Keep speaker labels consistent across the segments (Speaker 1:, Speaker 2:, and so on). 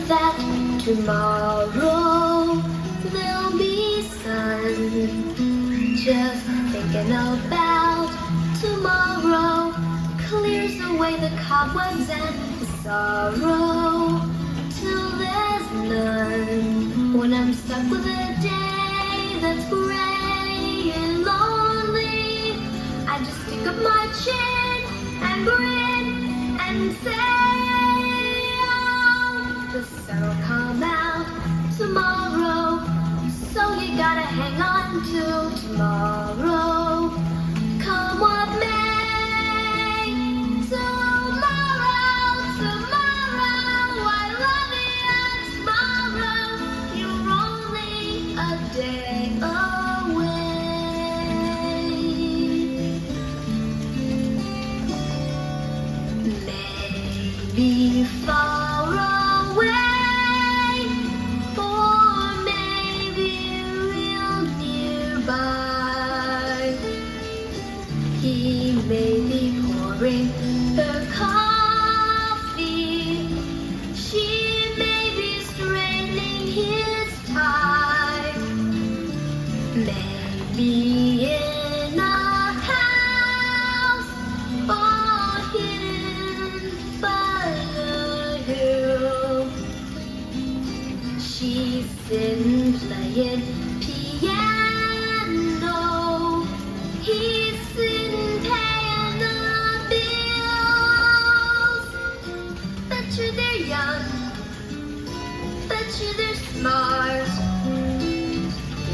Speaker 1: that tomorrow there'll be sun. Just thinking about tomorrow clears away the cobwebs and the sorrow till there's none. When I'm stuck with a day that's gray and lonely, I just stick up my chin and grin and say, oh, the sun'll come out tomorrow, so you gotta hang on to tomorrow. Come what may, tomorrow, tomorrow, I love you tomorrow, you're only a day away. Maybe far away, or maybe real nearby. He may be pouring her coffee, she may be straightening his tie. Maybe in a house or hidden by a hill, she's sitting playing piano, he's sitting paying the bills. Bet you they're young, bet you they're smart,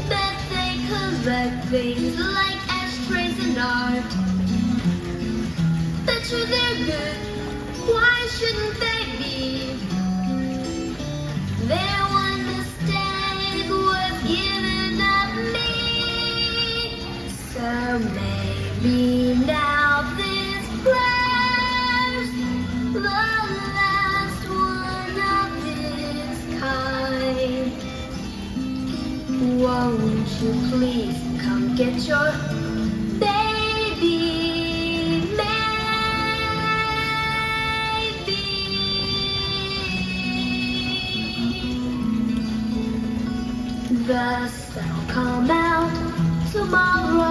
Speaker 1: bet they collect things like ashtrays and art. Bet you they're good, why shouldn't they be? Their one mistake was giving up me. So maybe now this prayer's the last one of its kind. Won't you please come get your baby? The sun'll come out tomorrow,